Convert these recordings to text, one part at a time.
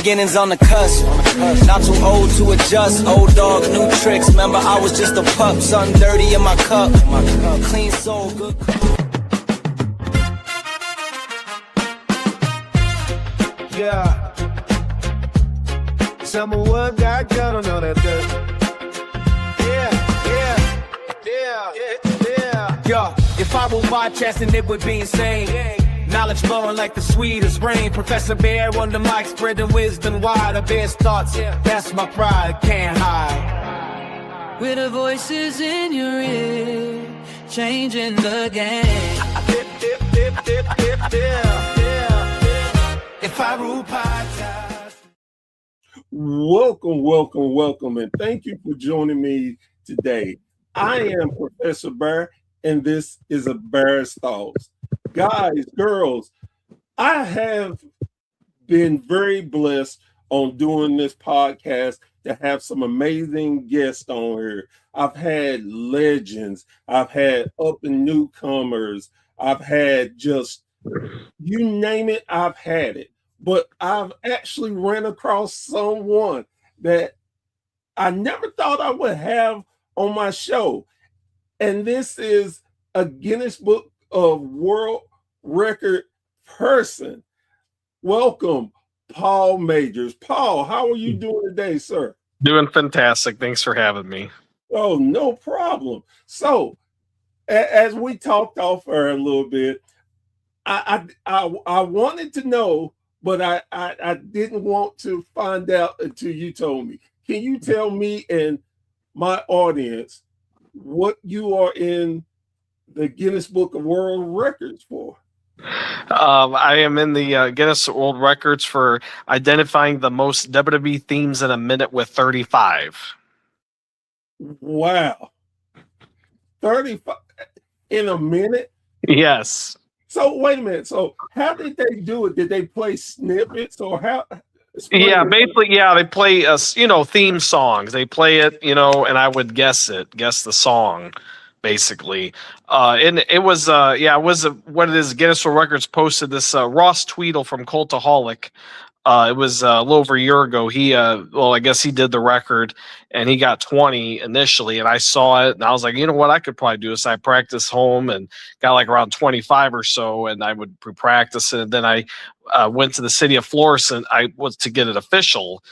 beginnings on the cusp. Not too old to adjust. Old dog, new tricks. Remember, I was just a pup. Something dirty in my cup. Clean soul, good. Yeah. Someone got gun on that dirt. Yeah. Yo, if I were podcasting, it would be insane. Knowledge flowing like the sweetest rain. Professor Bear on the mic, spreading wisdom wide. A bear's thoughts, that's my pride, can't hide. With the voices in your ear, changing the game. If I rule podcast. Welcome, and thank you for joining me today. I am Professor Bear, and this is A Bear's Thoughts. Guys, girls, I have been very blessed on doing this podcast to have some amazing guests on here. I've had legends, I've had up and newcomers, I've had just, you name it, I've had it. But I've actually ran across someone that I never thought I would have on my show. And this is a Guinness Book of World Record person. Welcome, Paul Majors. Paul, how are you doing today, sir? Doing fantastic. Thanks for having me. Oh, no problem. So, as we talked off air a little bit, I wanted to know, but I didn't want to find out until you told me. Can you tell me and my audience what you are in the Guinness Book of World Records for? I am in the Guinness World Records for identifying the most WWE themes in a minute with 35. Wow. 35 in a minute? Yes. So wait a minute. So how did they do it? Did they play snippets or how? Yeah, basically, they play theme songs. They play it, and I would guess the song, basically. And it was what it is. Guinness World Records posted this Ross Tweedle from Cultaholic. It was a little over a year ago. I guess he did the record, and he got 20 initially. And I saw it, and I was like, you know what, I could probably do this. I practiced home and got like around 25 or so, and I would practice it. And then I went to the city of Florissant. I was to get it official.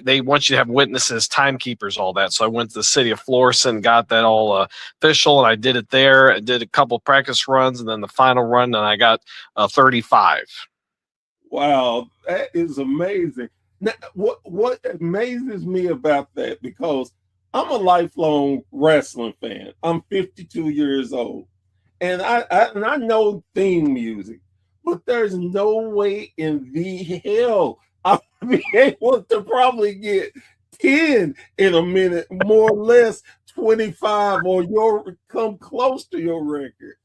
They want you to have witnesses, timekeepers, all that. So I went to the city of Florissant, got that all official, and I did it there. I did a couple practice runs, and then the final run, and I got 35. Wow, that is amazing. Now, what amazes me about that, because I'm a lifelong wrestling fan. I'm 52 years old, and I know theme music, but there's no way in the hell I'll be able to probably get 10 in a minute, more or less 25, or come close to your record.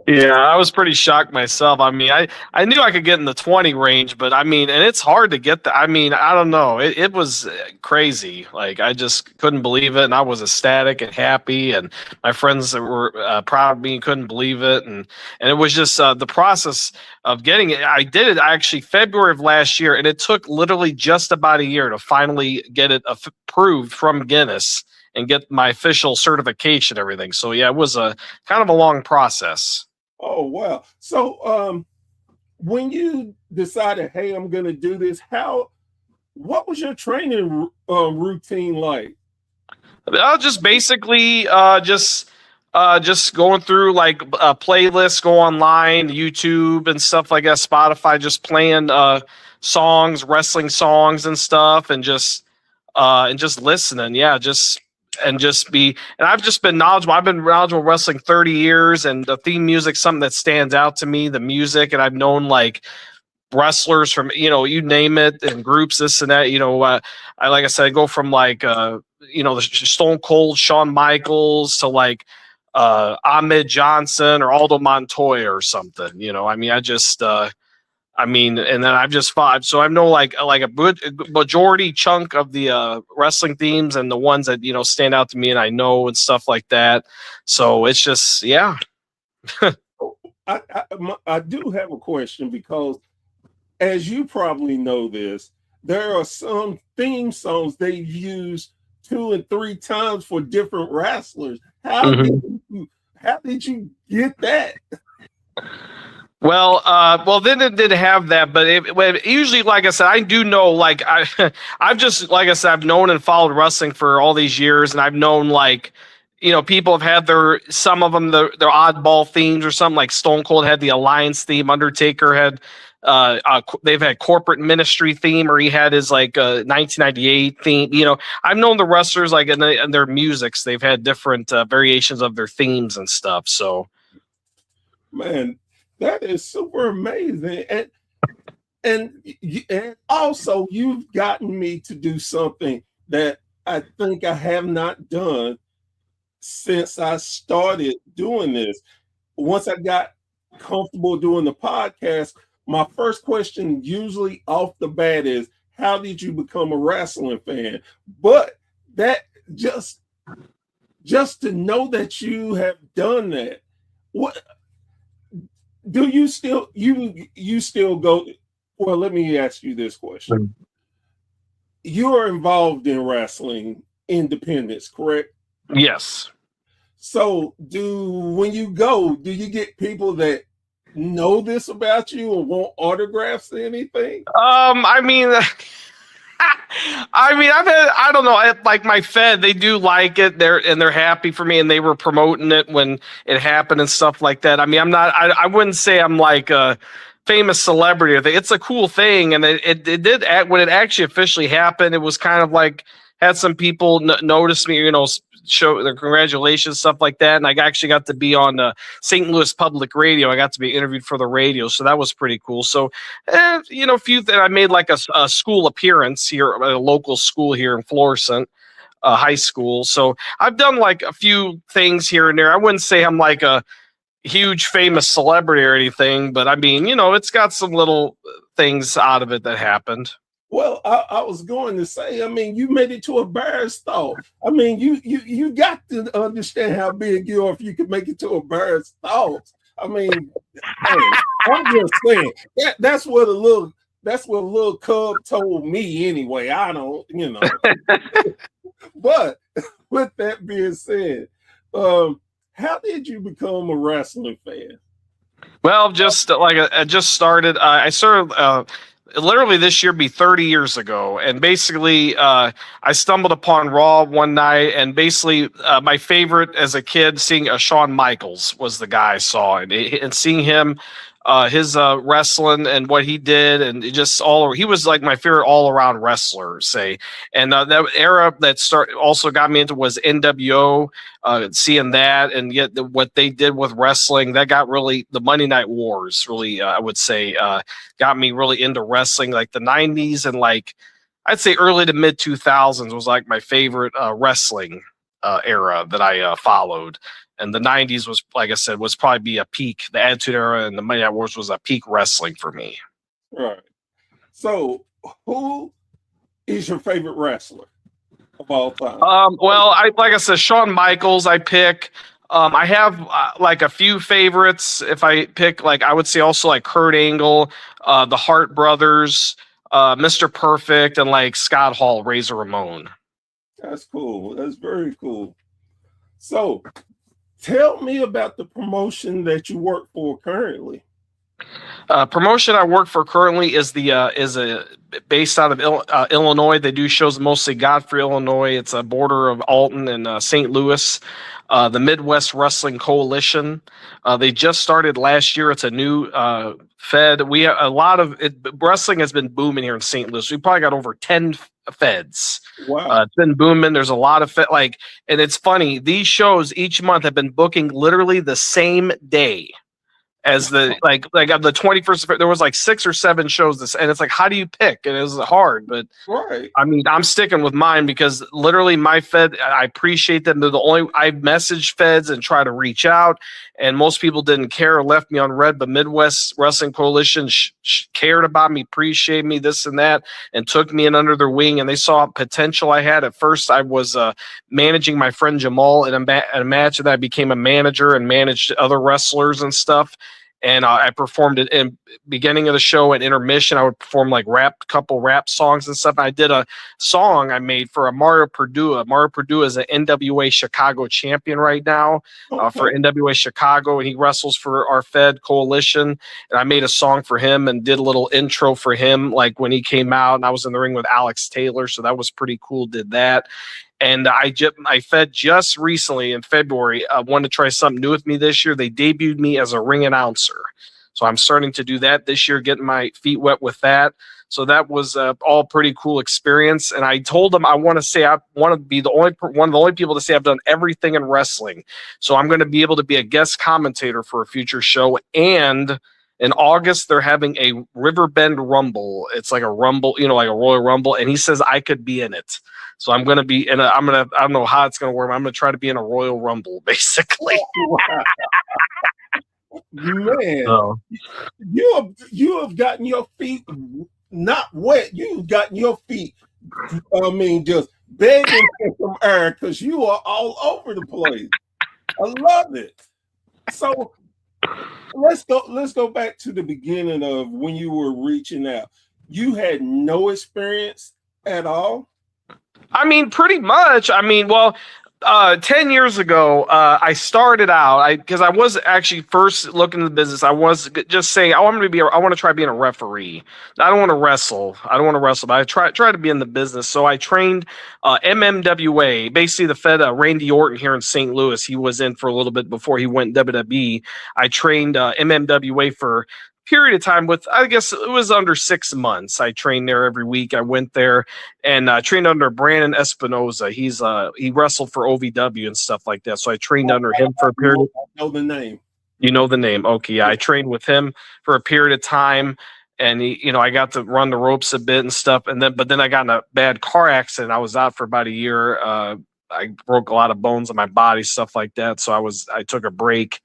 Yeah, I was pretty shocked myself. I mean, I knew I could get in the 20 range, but I mean, and it's hard to get I mean, I don't know. It was crazy. Like, I just couldn't believe it. And I was ecstatic and happy. And my friends were proud of me and couldn't believe it. And it was just the process of getting it. I did it actually February of last year. And it took literally just about a year to finally get it approved from Guinness and get my official certification and everything. So yeah, it was a kind of a long process. Oh, wow. So when you decided, hey, I'm going to do this, what was your training routine like? Just basically just going through like playlists, go online, YouTube and stuff like that, Spotify, just playing songs, wrestling songs and stuff, and just listening. Yeah, and I've just been knowledgeable. I've been knowledgeable wrestling 30 years, and the theme music, something that stands out to me, the music, and I've known like wrestlers from, you name it, and groups, this and that, like I said, I go from like, the Stone Cold Shawn Michaels to like Ahmed Johnson or Aldo Montoya or something, I mean, and then I've just fought. So I know like a majority chunk of the wrestling themes and the ones that, stand out to me and I know and stuff like that. So it's just, yeah. I do have a question, because as you probably know this, there are some theme songs they've used 2 and 3 times for different wrestlers. How did you get that? Well, then it did have that, but usually, like I said, I do know, like I've just, like I said, I've known and followed wrestling for all these years, and I've known, like, people have had some of them, their oddball themes or something. Like Stone Cold had the Alliance theme, Undertaker had, they've had corporate ministry theme, or he had his 1998 theme. I've known the wrestlers, like, in their musics, they've had different variations of their themes and stuff. So, man, that is super amazing. And also, you've gotten me to do something that I think I have not done since I started doing this. Once I got comfortable doing the podcast, my first question usually off the bat is, how did you become a wrestling fan? But that just to know that you have done that, what do you still go? Well, let me ask you this question. You're involved in wrestling independence, correct? yes. So when you go, do you get people that know this about you and want autographs or anything? I mean, I don't know. Like my Fed, they do like it. They're happy for me, and they were promoting it when it happened and stuff like that. I mean, I wouldn't say I'm like a famous celebrity. It's a cool thing, and it did when it actually officially happened. It was kind of like had some people notice me, show their congratulations, stuff like that. And I actually got to be on St. Louis Public Radio. I got to be interviewed for the radio, so that was pretty cool. So, I made like a school appearance here at a local school here in Florissant, high school. So I've done like a few things here and there. I wouldn't say I'm like a huge famous celebrity or anything, but I mean, it's got some little things out of it that happened. Well, I was going to say, I mean, you made it to a Bears thought. I mean, you got to understand how big you are if you could make it to a Bears thought. I mean, hey, I'm just saying that's what a little cub told me anyway. I don't, But with that being said, how did you become a wrestling fan? Well, just like I just started. I started. Literally this year be 30 years ago, and basically I stumbled upon Raw one night, and basically my favorite as a kid, seeing Shawn Michaels was the guy I saw, and seeing him, his wrestling and what he did, and he was like my favorite all-around wrestler, say. And that era that also got me into was NWO, seeing that, and yet what they did with wrestling, that got really, the Monday Night Wars really, I would say, got me really into wrestling. Like the 90s and like I'd say early to mid 2000s was like my favorite wrestling era that I followed. And the 90s was, like I said, was probably be a peak. The Attitude Era and the Monday Night Wars was a peak wrestling for me. Right. So, who is your favorite wrestler of all time? Well, like I said, Shawn Michaels. I pick. I have like a few favorites. If I pick, like I would say also like Kurt Angle, the Hart Brothers, Mr. Perfect, and like Scott Hall, Razor Ramon. That's cool. That's very cool. So, tell me about the promotion that you work for currently. Promotion I work for currently is based out of Illinois. They do shows mostly Godfrey, Illinois. It's a border of Alton and St. Louis. The Midwest Wrestling Coalition. They just started last year. It's a new fed. We have a lot of it. Wrestling has been booming here in St. Louis. We probably got over 10 feds. Wow. It's been booming. There's a lot of and it's funny. These shows each month have been booking literally the same day as the like of the 21st. There was like 6 or 7 shows and it's like, how do you pick? And it was hard, but right. I mean, I'm sticking with mine because literally my fed, I appreciate them. They're the only, I message feds and try to reach out, and most people didn't care or left me on red, but Midwest Wrestling Coalition cared about me, appreciated me, this and that, and took me in under their wing, and they saw potential I had. At first I was managing my friend Jamal in a match, and I became a manager and managed other wrestlers and stuff. and I performed it in beginning of the show and intermission. I would perform like couple rap songs and stuff. I did a song I made for a Mario Perdue. Mario Perdue is an NWA Chicago champion right now for NWA Chicago, and he wrestles for our Fed coalition. And I made a song for him and did a little intro for him, like when he came out, and I was in the ring with Alex Taylor, so that was pretty cool. Did that. And I Fed just recently in February wanted to try something new with me this year. They debuted me as a ring announcer. So I'm starting to do that this year, getting my feet wet with that. So that was all pretty cool experience. And I told them I want to be one of the only people to say I've done everything in wrestling. So I'm going to be able to be a guest commentator for a future show. And in August, they're having a Riverbend Rumble. It's like a Rumble, like a Royal Rumble. And he says I could be in it. So I'm going to be I don't know how it's going to work. But I'm going to try to be in a Royal Rumble, basically. Man, So. you have gotten your feet not wet. You've gotten your feet, just begging for some air because you are all over the place. I love it. So let's go back to the beginning of when you were reaching out. You had no experience at all? I mean, pretty much. 10 years ago, I started out because I was actually first looking at the business. I was just saying I want to try being a referee. I don't want to wrestle. But I try to be in the business. So I trained MMWA, basically the Fed. Randy Orton here in St. Louis. He was in for a little bit before he went WWE. I trained MMWA for period of time with, I guess it was under 6 months. I trained there every week. I went there and trained under Brandon Espinoza. He wrestled for OVW and stuff like that. So I trained under him for a period. I know the name. You know the name. Okay. Yeah. I trained with him for a period of time, and I got to run the ropes a bit and stuff. But then I got in a bad car accident. I was out for about a year. I broke a lot of bones in my body, stuff like that. So I took a break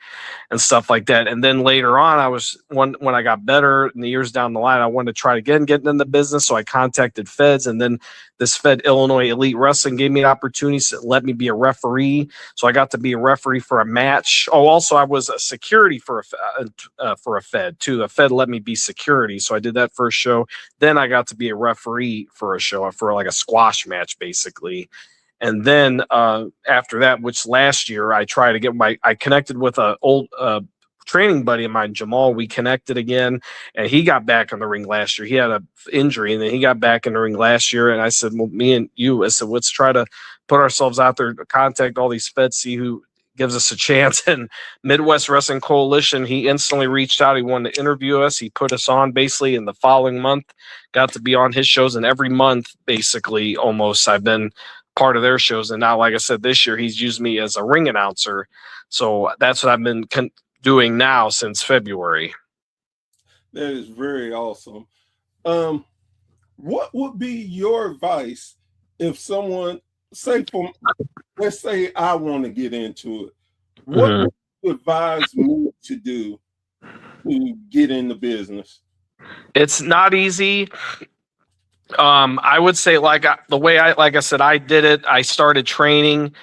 and stuff like that. And then later on, when I got better in the years down the line, I wanted to try again getting in the business. So I contacted Feds, and then this Fed Illinois Elite Wrestling gave me an opportunity to let me be a referee. So I got to be a referee for a match. Oh, also I was a security for a Fed too. The Fed let me be security. So I did that first show. Then I got to be a referee for a show for like a squash match, basically. And then after that, which last year, I connected with an old training buddy of mine, Jamal. We connected again, and he got back in the ring last year. He had an injury, and then he got back in the ring last year. And I said, well, I said, let's try to put ourselves out there, contact all these Feds, see who gives us a chance. And Midwest Wrestling Coalition, he instantly reached out. He wanted to interview us. He put us on basically in the following month, got to be on his shows. And every month, basically, almost, I've been part of their shows. And now, like I said, this year he's used me as a ring announcer. So that's what I've been doing now since February. That is very awesome. What would be your advice if someone, let's say I want to get into it, what would you advise me to do to get in the business? It's not easy. I would say like I said, I did it. I started training.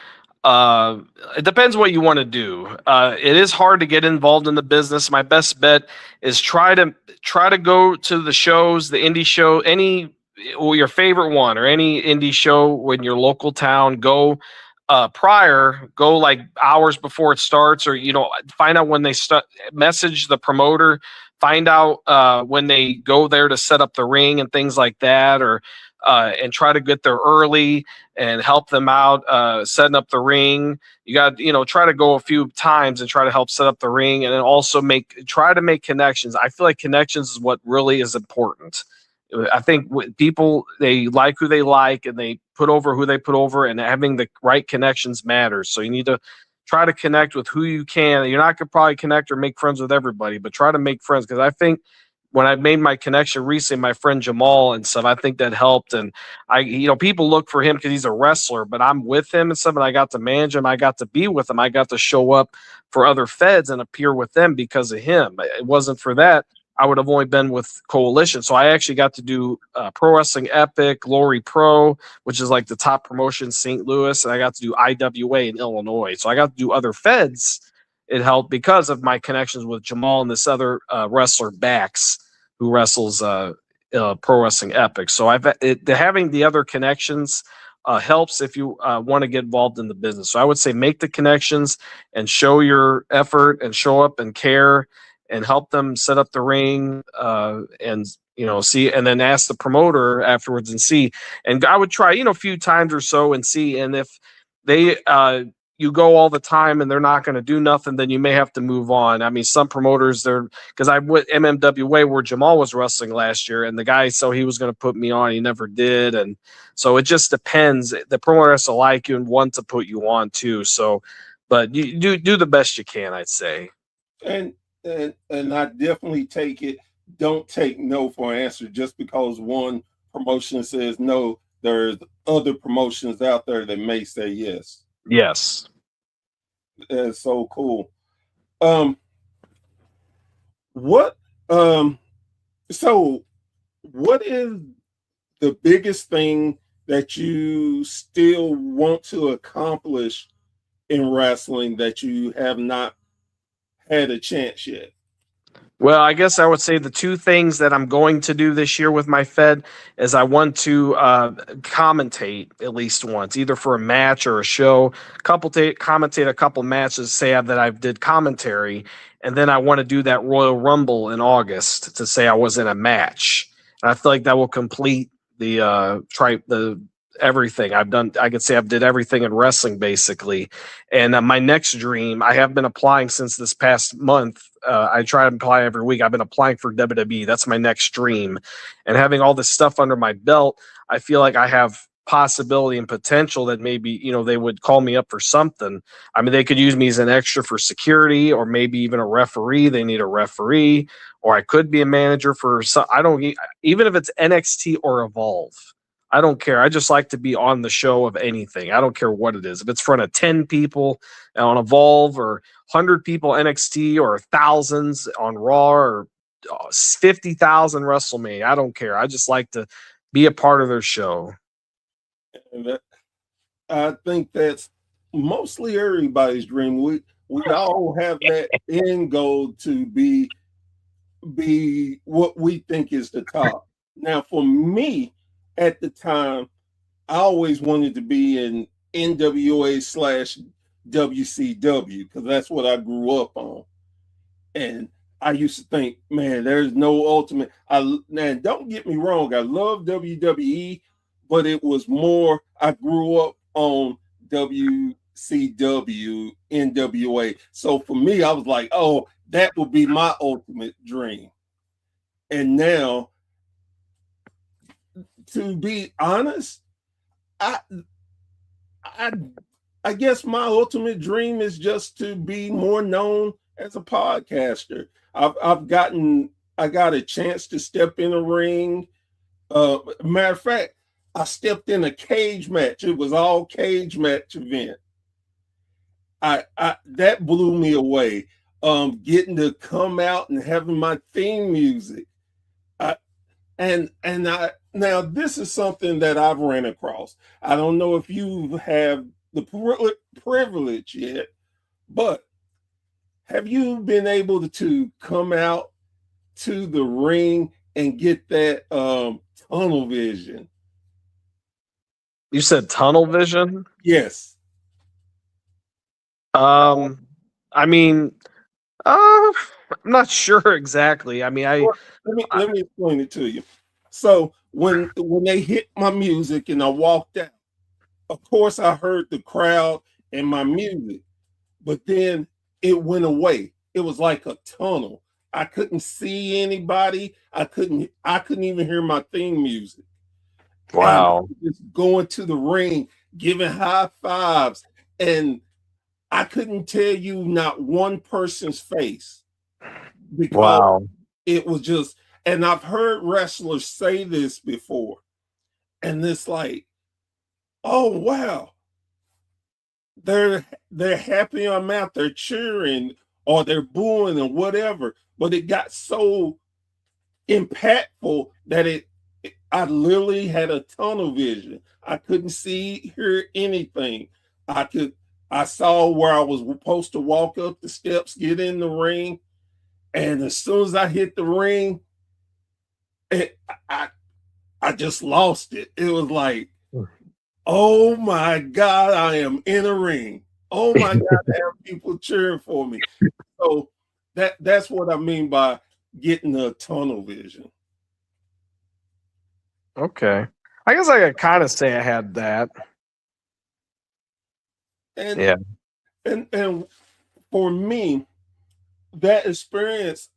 It depends what you want to do. It is hard to get involved in the business. My best bet is try to go to the shows, the indie show, your favorite one or any indie show in your local town. Go go like hours before it starts, or find out when they message the promoter. Find out when they go there to set up the ring and things like that, or and try to get there early and help them out setting up the ring. You got try to go a few times and try to help set up the ring, and then also try to make connections. I feel like connections is what really is important. I think people, they like who they like, and they put over who they put over, and having the right connections matters. So you need to try to connect with who you can. You're not going to probably connect or make friends with everybody, but try to make friends. Because I think when I made my connection recently, my friend Jamal and stuff, I think that helped. And people look for him because he's a wrestler, but I'm with him and stuff, and I got to manage him. I got to be with him. I got to show up for other Feds and appear with them because of him. It wasn't for that, I would have only been with Coalition. So I actually got to do Pro Wrestling Epic, Glory Pro, which is like the top promotion in St. Louis. And I got to do IWA in Illinois. So I got to do other Feds it helped because of my connections with Jamal and this other wrestler Bax, who wrestles Pro Wrestling Epic. So having the other connections helps if you want to get involved in the business. So I would say make the connections and show your effort and show up and care and help them set up the ring and see, and then ask the promoter afterwards and see. And I would try a few times or so and see, and if they you go all the time and they're not going to do nothing, then you may have to move on. I mean, some promoters, because I went MMWA where Jamal was wrestling last year, and the guy, so he was going to put me on, he never did. And so it just depends. The promoter has to like you and want to put you on too. So, but you do the best you can, I'd say. And I definitely take it. Don't take no for an answer just because one promotion says no. There's other promotions out there that may say yes. Yes. That's so cool. What is the biggest thing that you still want to accomplish in wrestling that you have not had a chance yet? Well, I guess I would say the two things that I'm going to do this year with my Fed is I want to commentate at least once, either for a match or a show, commentate a couple matches, say that I did commentary, and then I want to do that Royal Rumble in August to say I was in a match. And I feel like that will complete the everything I've done. I could say I've did everything in wrestling basically. And my next dream, I have been applying since this past month. I try to apply every week. I've been applying for WWE. That's my next dream. And having all this stuff under my belt, I feel like I have possibility and potential that maybe, they would call me up for something. I mean, they could use me as an extra for security, or maybe even a referee. They need a referee, or I could be a manager for some. Even if it's NXT or Evolve, I don't care. I just like to be on the show of anything. I don't care what it is. If it's in front of 10 people on Evolve, or 100 people NXT, or thousands on Raw, or 50,000 WrestleMania, I don't care. I just like to be a part of their show. And I think that's mostly everybody's dream. We all have that end goal to be what we think is the top. Now, for me, at the time, I always wanted to be in NWA/WCW because that's what I grew up on. And I used to think, man, there's no ultimate. Now, don't get me wrong, I love WWE, but it was more, I grew up on WCW, NWA. So for me, I was like, oh, that would be my ultimate dream. And now, to be honest, I guess my ultimate dream is just to be more known as a podcaster. I got a chance to step in a ring. Matter of fact, I stepped in a cage match. It was all cage match event. That blew me away. Getting to come out and having my theme music. Now this is something that I've ran across. I don't know if you have the privilege yet, but have you been able to come out to the ring and get that tunnel vision? You said tunnel vision? Yes. I mean, I'm not sure exactly. I mean, let me explain it to you. So when they hit my music and I walked out, of course I heard the crowd and my music, but then it went away. It was like a tunnel. I couldn't see anybody. I couldn't even hear my theme music. wow. And just going to the ring, giving high fives, and I couldn't tell you not one person's face because Wow. it was just, and I've heard wrestlers say this before, and it's like, oh wow, they're happy I'm out, they're cheering or they're booing or whatever, but it got so impactful that I literally had a tunnel vision. I couldn't see, hear anything. I I saw where I was supposed to walk up the steps, get in the ring, and as soon as I hit the ring, it, I I just lost it. It was like, oh my God, I am in a ring. Oh my God, there are people cheering for me. So that's what I mean by getting a tunnel vision. Okay. I guess I could kind of say I had that. And Yeah. and for me, that experience,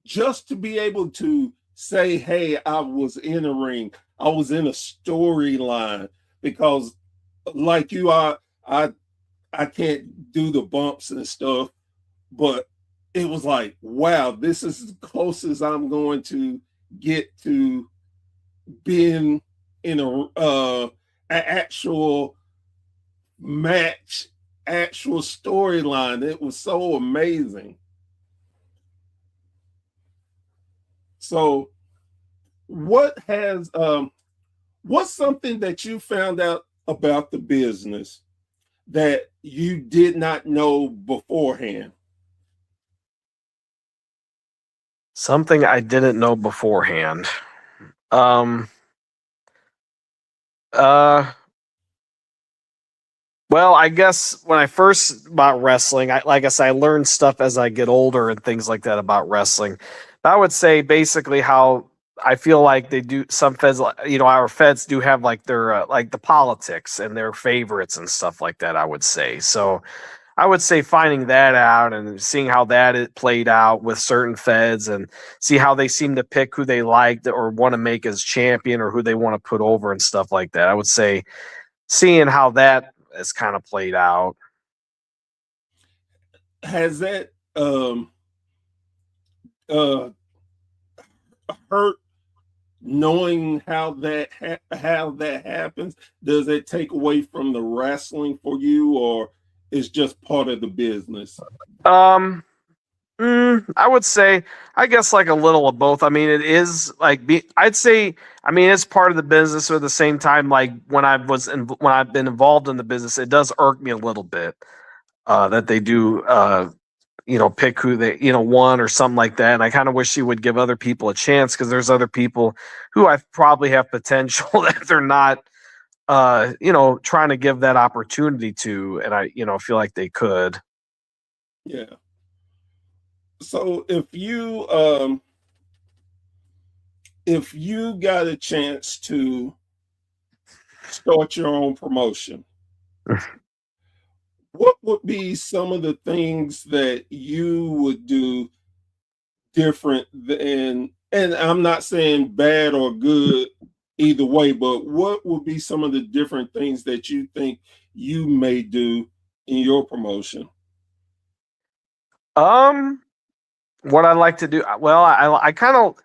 just to be able to say, "Hey, I was in a ring, I was in a storyline," because like you are, I can't do the bumps and stuff, but it was like, wow, this is as close as I'm going to get to being in a actual match, actual storyline. It was so amazing. So, what has what's something that you found out about the business that you did not know beforehand? Something I didn't know beforehand. Um uh well, I guess when I first about wrestling, like I said, I learned stuff as I get older and things like that about wrestling. But I would say basically how I feel like they do some feds, our feds do have like their like the politics and their favorites and stuff like that. I would say so. I would say finding that out and seeing how that it played out with certain feds and see how they seem to pick who they like or want to make as champion or who they want to put over and stuff like that. I would say seeing how that is kind of played out. Has that uh hurt knowing how that happens? Does it take away from the wrestling for you, or it's just part of the business? Um, I would say, I guess like a little of both. I mean, it is like I'd say, I mean, it's part of the business. Or at the same time, like when when I've been involved in the business, it does irk me a little bit that they do, pick who they, won or something like that. And I kind of wish you would give other people a chance because there's other people who I probably have potential that they're not, trying to give that opportunity to, and I, feel like they could. Yeah. So if you got a chance to start your own promotion, what would be some of the things that you would do different than, and I'm not saying bad or good either way, but what would be some of the different things that you think you may do in your promotion? Um, what I like to do, well, I kind of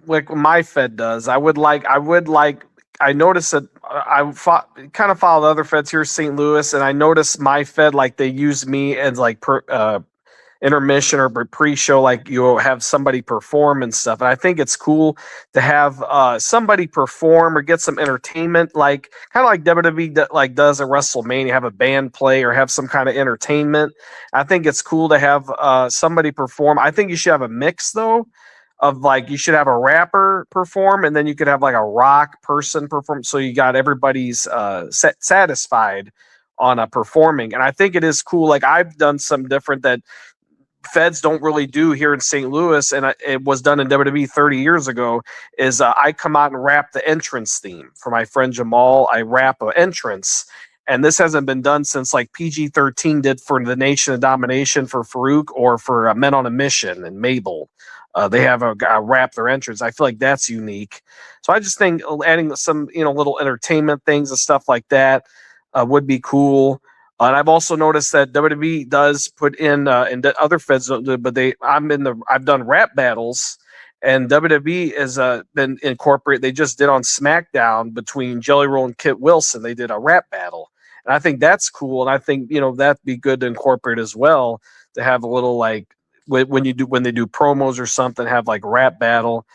like what my Fed does. I noticed that kind of followed other Feds here, St. Louis, and I noticed my Fed like they use me as like intermission or pre-show, like you have somebody perform and stuff. And I think it's cool to have somebody perform or get some entertainment, like kind of like WWE like does at WrestleMania, have a band play or have some kind of entertainment. I think it's cool to have somebody perform. I think you should have a mix though. Of like you should have a rapper perform and then you could have like a rock person perform, so you got everybody's satisfied on performing. And I think it is cool. Like I've done some different that feds don't really do here in St. Louis, and it was done in WWE 30 years ago, is I come out and rap the entrance theme for my friend Jamal. I rap an entrance, and this hasn't been done since like PG-13 did for the Nation of Domination for Farouk or for Men on a Mission and Mabel. They have a rap their entrance. I feel like that's unique. So I just think adding some, little entertainment things and stuff like that would be cool. And I've also noticed that WWE does put in, and other feds don't do it, but I've done rap battles, and WWE has been incorporated. They just did on SmackDown between Jelly Roll and Kit Wilson. They did a rap battle, and I think that's cool. And I think that'd be good to incorporate as well, to have a little like when they do promos or something, have like rap battle.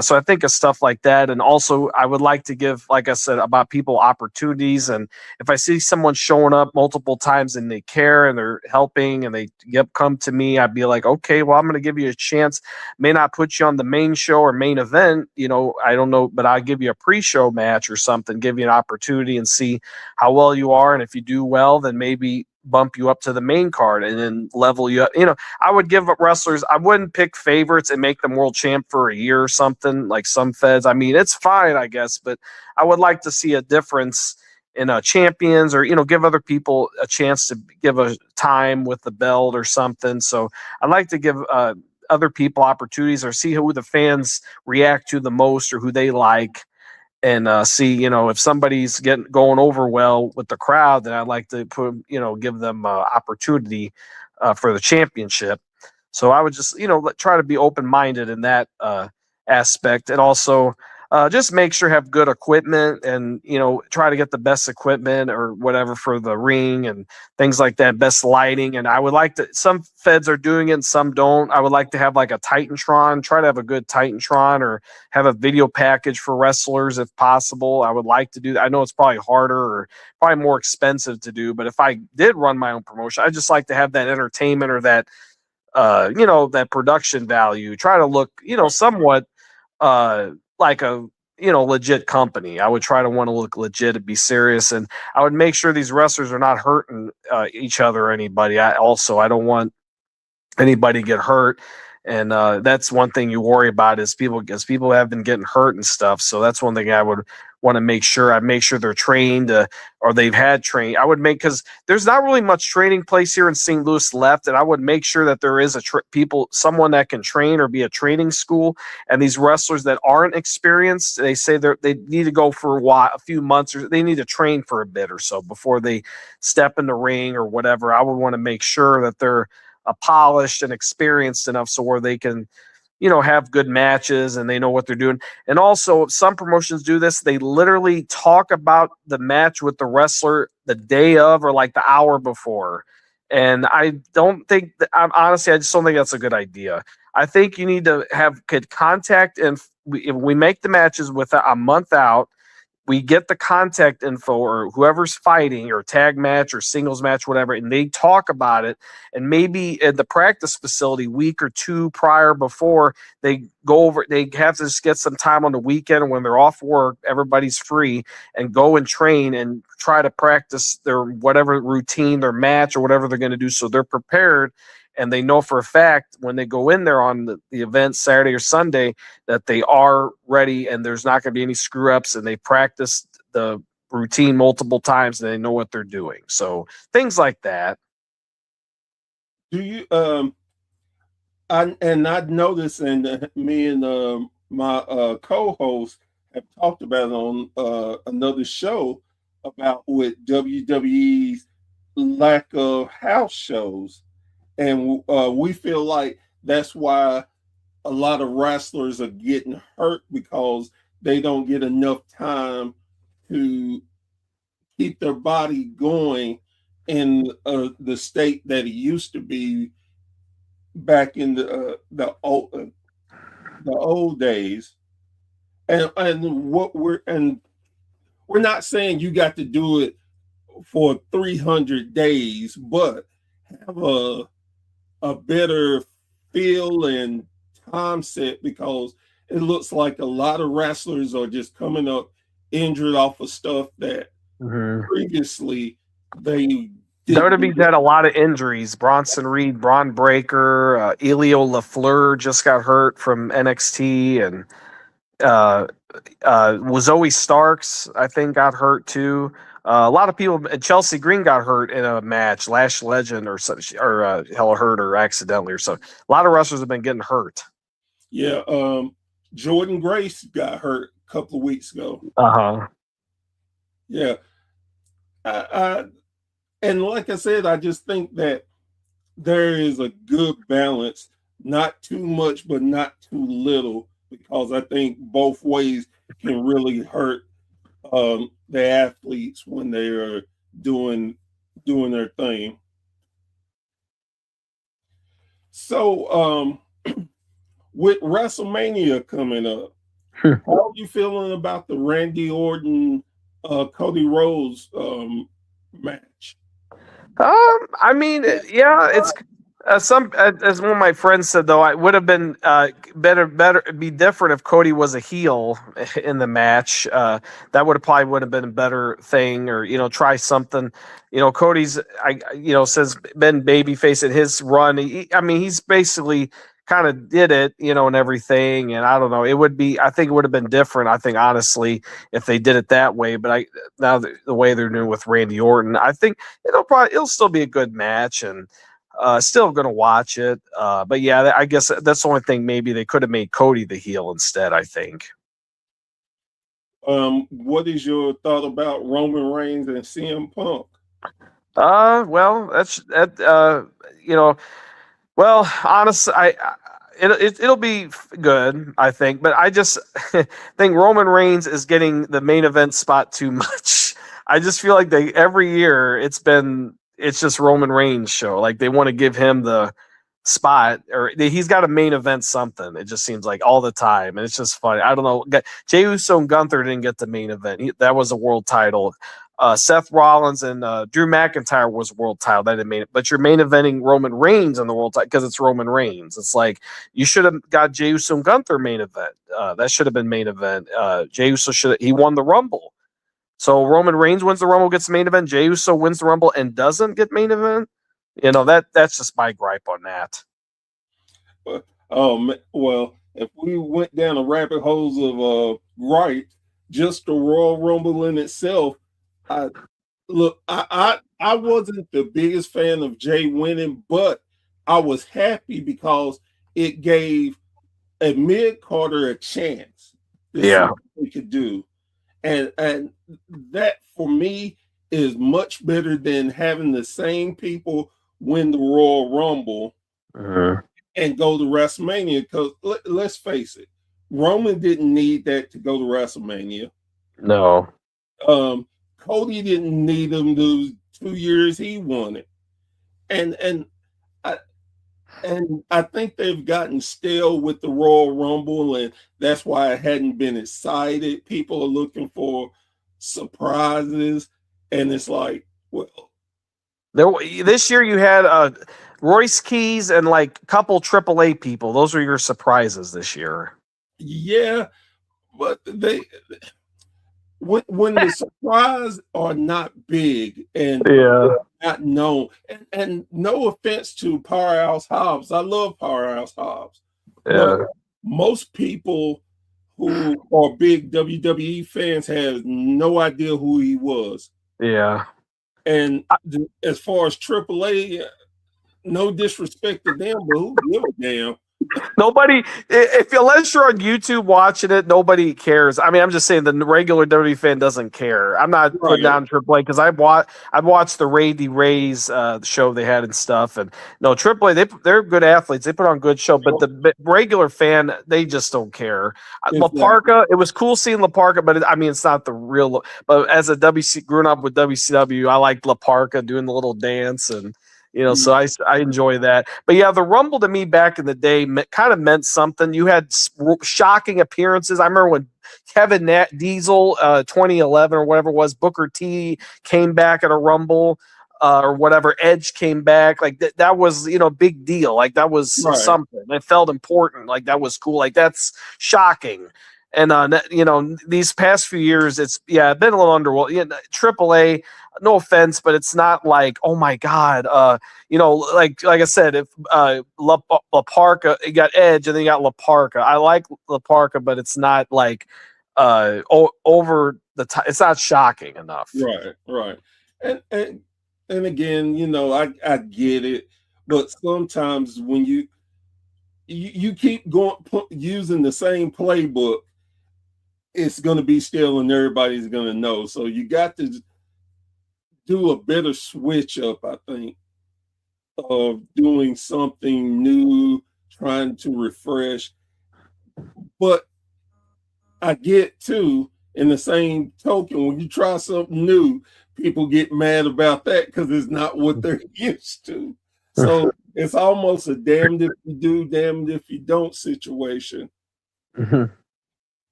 So I think of stuff like that. And also, I would like to give, like I said, about people opportunities. And if I see someone showing up multiple times and they care and they're helping and they come to me, I'd be like, okay, well, I'm going to give you a chance. May not put you on the main show or main event, I don't know, but I'll give you a pre-show match or something, give you an opportunity and see how well you are. And if you do well, then maybe bump you up to the main card and then level you up. I would give wrestlers, I wouldn't pick favorites and make them world champ for a year or something like some feds. I mean, it's fine, I guess, but I would like to see a difference in champions, or give other people a chance to give a time with the belt or something. So I'd like to give other people opportunities, or see who the fans react to the most or who they like, and see, if somebody's going over well with the crowd, then I'd like to give them opportunity for the championship. So I would just, try to be open-minded in that aspect. And also just make sure have good equipment, and, try to get the best equipment or whatever for the ring and things like that, best lighting. And I would like to, some feds are doing it and some don't. I would like to have like a Titantron, try to have a good Titantron, or have a video package for wrestlers if possible. I would like to do that. I know it's probably harder or probably more expensive to do, but if I did run my own promotion, I'd just like to have that entertainment or that, that production value, try to look, somewhat like a, legit company. I would try to want to look legit and be serious. And I would make sure these wrestlers are not hurting each other or anybody. I don't want anybody to get hurt. And that's one thing you worry about is because people have been getting hurt and stuff. So that's one thing I would want to make sure. I make sure they're trained or they've had training. I would because there's not really much training place here in St. Louis left. And I would make sure that there is someone that can train or be a training school. And these wrestlers that aren't experienced, they say they need to go for a few months, or they need to train for a bit or so before they step in the ring or whatever. I would want to make sure that they're polished and experienced enough so where they can, have good matches and they know what they're doing. And also, some promotions do this. They literally talk about the match with the wrestler the day of or like the hour before. And I don't think honestly, I just don't think that's a good idea. I think you need to have good contact. And if we make the matches with a month out, we get the contact info or whoever's fighting or tag match or singles match, whatever, and they talk about it. And maybe at the practice facility week or two prior before they go over, they have to just get some time on the weekend when they're off work, everybody's free, and go and train and try to practice their whatever routine, their match or whatever they're going to do. So they're prepared. And they know for a fact when they go in there on the event Saturday or Sunday that they are ready and there's not going to be any screw ups, and they practice the routine multiple times and they know what they're doing. So things like that. Do you I noticed, and me and my co-host have talked about it on another show about with WWE's lack of house shows. And we feel like that's why a lot of wrestlers are getting hurt, because they don't get enough time to keep their body going in the state that it used to be back in the old days. And we're not saying you got to do it for 300 days, but have a better feel and time set, because it looks like a lot of wrestlers are just coming up injured off of stuff that previously they WWE's had a lot of injuries. Bronson Reed, Braun Breaker, Elio LaFleur just got hurt from NXT, and Zoe Starks, I think, got hurt too. A lot of people. Chelsea Green got hurt in a match. Lash Legend or such, or hella hurt or accidentally or so. A lot of wrestlers have been getting hurt. Yeah, Jordan Grace got hurt a couple of weeks ago. Yeah, and like I said, I just think that there is a good balance, not too much, but not too little, because I think both ways can really hurt the athletes when they are doing their thing. So with WrestleMania coming up, Hmm. how are you feeling about the Randy Orton, Cody Rhodes match? I mean, yeah, it's as one of my friends said though, it would have been better be different if Cody was a heel in the match. That would have been a better thing, or try something. Cody's says been babyface in his run. I mean, he's basically kind of did it, and everything. And I don't know, I think it would have been different. I think honestly, if they did it that way, but now the way they're doing with Randy Orton, I think it'll still be a good match, and still gonna watch it. But yeah, I guess that's the only thing. Maybe they could have made Cody the heel instead. I think. What is your thought about Roman Reigns and CM Punk? Well, that's that. Well, honestly, it'll be good, I think. But I just think Roman Reigns is getting the main event spot too much. I just feel like every year it's just Roman Reigns show. Like they want to give him the spot, or he's got a main event something. It just seems like all the time, and it's just funny. I don't know. Jey Uso and Gunther didn't get the main event. That was a world title. Seth Rollins and Drew McIntyre was world title. That didn't mean it. But you're main eventing Roman Reigns in the world title because it's Roman Reigns. It's like you should have got Jey Uso and Gunther main event. That should have been main event. Jey Uso he won the Rumble. So Roman Reigns wins the Rumble, gets the main event. Jey Uso wins the Rumble and doesn't get main event. That's just my gripe on that. Well, if we went down the rabbit holes of gripe, just the Royal Rumble in itself, I wasn't the biggest fan of Jay winning, but I was happy because it gave a mid-carder a chance to see what they could do. And that for me is much better than having the same people win the Royal Rumble and go to WrestleMania. Because let's face it, Roman didn't need that to go to WrestleMania. No. Cody didn't need him the 2 years he won it. And I think they've gotten stale with the Royal Rumble, and that's why it hadn't been excited. People are looking for surprises, and it's like, well, this year you had Royce Keys and like a couple AAA people. Those are your surprises this year. Yeah, but when the surprise are not big and not known, and no offense to Powerhouse Hobbs, I love Powerhouse Hobbs. Yeah, but most people who are big WWE fans have no idea who he was. Yeah, and as far as AAA, no disrespect to them, but who give a damn? Nobody, unless you're on YouTube watching it, nobody cares. I mean, I'm just saying the regular WWE fan doesn't care. I'm not putting down AAA because I've watched the Ray D Rays show they had and stuff. And no, AAA, they're good athletes. They put on good show, but the regular fan, they just don't care. Exactly. La Parka, it was cool seeing La Parka, but I mean, it's not the real. But as a growing up with WCW, I liked La Parka doing the little dance and. So I enjoy that. But yeah, the Rumble to me back in the day kind of meant something. You had shocking appearances. I remember when Kevin Diesel, 2011 or whatever it was, Booker T came back at a Rumble or whatever. Edge came back. Like that was, a big deal. Like that was something. It felt important. Like that was cool. Like that's shocking. And these past few years, it's been a little underwhelming. AAA, no offense, but it's not like, oh my god, like I said, if La Parka, you got Edge and then you got La Parka. I like La Parka, but it's not like over the top. It's not shocking enough. Right. And again, I get it, but sometimes when you keep using the same playbook, it's going to be still and everybody's going to know. So you got to do a better switch up, I think, of doing something new, trying to refresh. But I get too, in the same token, when you try something new, people get mad about that because it's not what they're used to. So it's almost a damned if you do, damned if you don't situation. Mhm.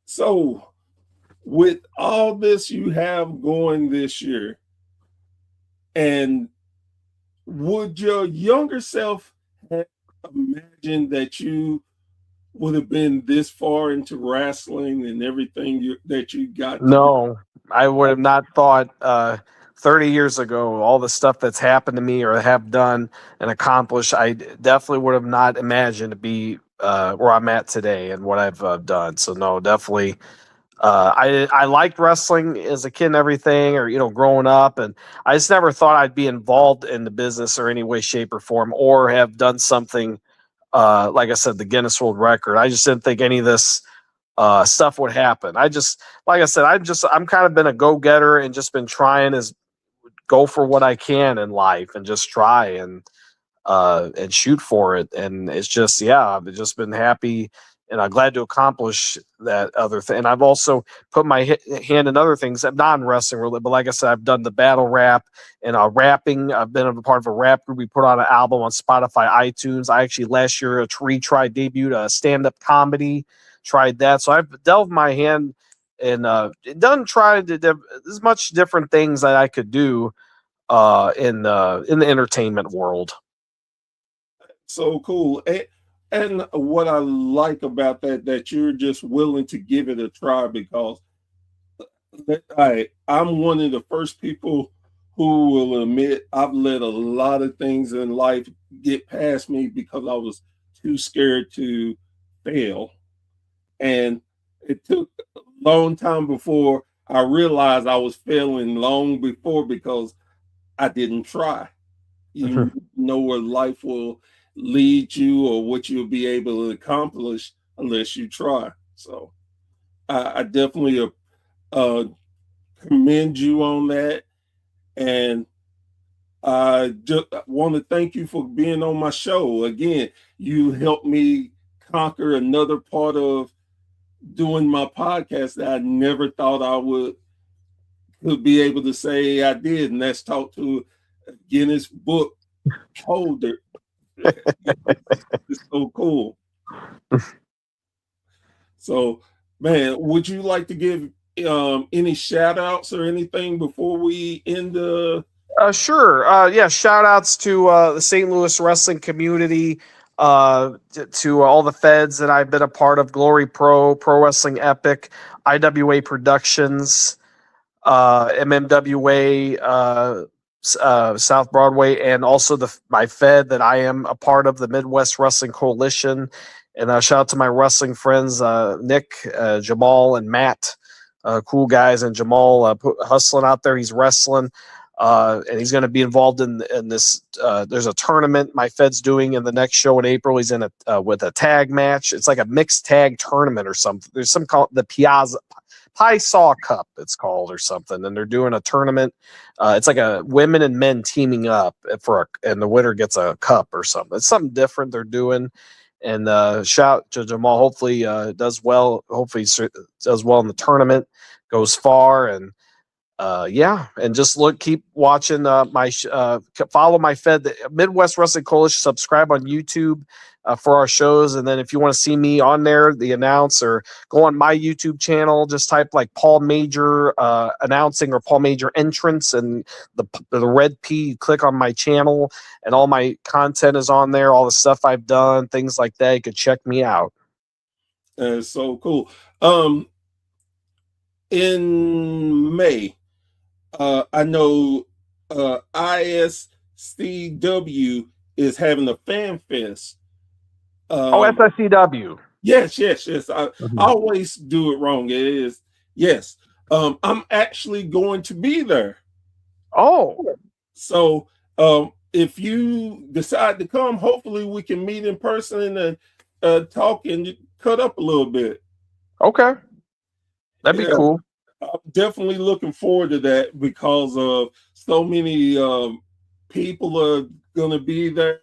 So with all this you have going this year, and would your younger self have imagined that you would have been this far into wrestling and everything that you got to do? No, I would have not thought 30 years ago all the stuff that's happened to me or have done and accomplished. I definitely would have not imagined to be where I'm at today and what I've done. So no, definitely. I liked wrestling as a kid and everything, or growing up, and I just never thought I'd be involved in the business or any way, shape, or form, or have done something like I said, the Guinness World Record. I just didn't think any of this stuff would happen. I just, like I said, I'm kind of been a go getter and just been trying as go for what I can in life and just try and shoot for it. And it's just, yeah, I've just been happy and I'm glad to accomplish that other thing. And I've also put my hand in other things, non-wrestling related, but like I said, I've done the battle rap and rapping. I've been a part of a rap group. We put on an album on Spotify, iTunes. I actually last year retried, debuted a stand-up comedy, tried that. So I've delved my hand and done tried to as much different things that I could do in the entertainment world. So cool. And what I like about that you're just willing to give it a try, because I'm one of the first people who will admit I've let a lot of things in life get past me because I was too scared to fail. And it took a long time before I realized I was failing long before, because I didn't try. You know where life will lead you or what you'll be able to accomplish unless you try. So I definitely commend you on that. And I just want to thank you for being on my show. Again, you helped me conquer another part of doing my podcast that I never thought I could be able to say I did, and that's talk to a Guinness Book holder. It's so cool. So, man, would you like to give any shout outs or anything before we end the? Sure. Yeah. Shout outs to the St. Louis wrestling community, to all the feds that I've been a part of: Glory Pro, Pro Wrestling Epic, IWA Productions, MMWA, South Broadway, and also my Fed that I am a part of, the Midwest Wrestling Coalition. And shout out to my wrestling friends, Nick, Jamal, and Matt, cool guys. And Jamal hustling out there, he's wrestling, and he's going to be involved in this. There's a tournament my Fed's doing in the next show in April. He's in with a tag match. It's like a mixed tag tournament or something. There's some called the Pie Saw Cup, it's called, or something, and they're doing a tournament. It's like a women and men teaming up and the winner gets a cup or something. It's something different they're doing. And shout to Jamal. Hopefully, does well. Hopefully, does well in the tournament, goes far, and yeah, and just keep watching follow my Fed, the Midwest Wrestling Coalition. Subscribe on YouTube for our shows, and then if you want to see me on there, the announce, or go on my YouTube channel, just type like Paul Major announcing or Paul Major entrance, and the red P. Click on my channel, and all my content is on there. All the stuff I've done, things like that. You could check me out. So cool. In May, I know ISCW is having a fan fest. SSCW. Yes. I always do it wrong. It is, yes. I'm actually going to be there. Oh. So if you decide to come, hopefully we can meet in person and talk and cut up a little bit. Okay. That'd be cool. I'm definitely looking forward to that because of so many people are going to be there.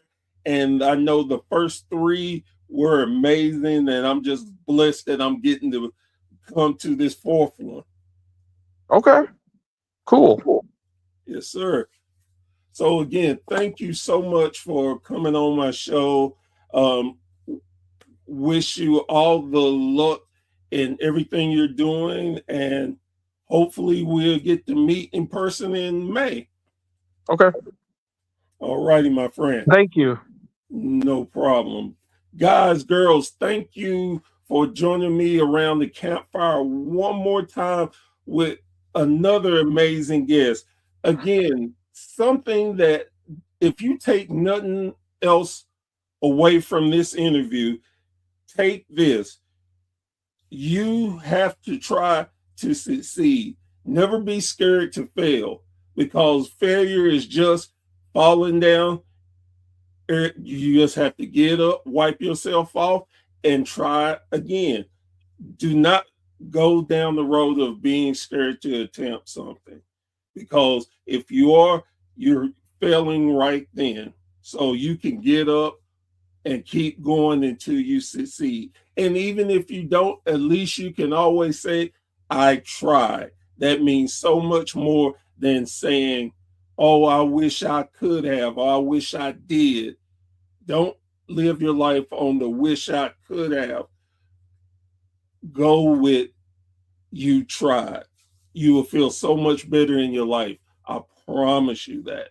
And I know the first three were amazing. And I'm just blessed that I'm getting to come to this fourth one. Okay. Cool. Yes, sir. So again, thank you so much for coming on my show. Wish you all the luck in everything you're doing, and hopefully we'll get to meet in person in May. Okay. All righty, my friend. Thank you. No problem. Guys, girls, thank you for joining me around the campfire one more time with another amazing guest. Again, something that if you take nothing else away from this interview, take this. You have to try to succeed. Never be scared to fail, because failure is just falling down. You just have to get up, wipe yourself off, and try again. Do not go down the road of being scared to attempt something, because if you are, you're failing right then. So you can get up and keep going until you succeed. And even if you don't, at least you can always say, I tried. That means so much more than saying, oh, I wish I could have, or I wish I did. Don't live your life on the wish I could have. Go with you tried. You will feel so much better in your life. I promise you that.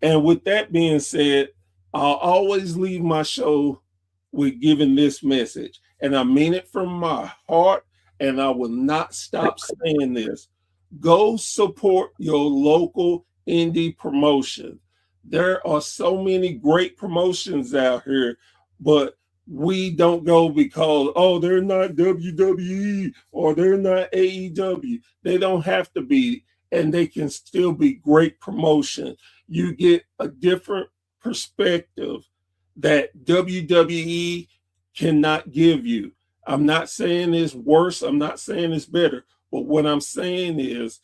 And with that being said, I'll always leave my show with giving this message. And I mean it from my heart, and I will not stop saying this. Go support your local indie promotion. There are so many great promotions out here, but we don't go because, oh, they're not WWE or they're not AEW. They don't have to be, and they can still be great promotion. You get a different perspective that WWE cannot give you. I'm not saying it's worse. I'm not saying it's better. But what I'm saying is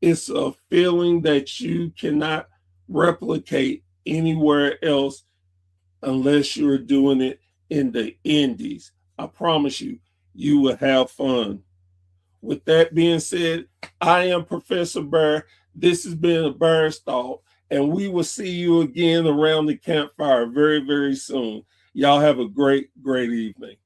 it's a feeling that you cannot replicate anywhere else unless you're doing it in the indies. I promise you, you will have fun. With that being said, I am Professor Bear. This has been a Bear's Thought, and we will see you again around the campfire very, very soon. Y'all have a great, great evening.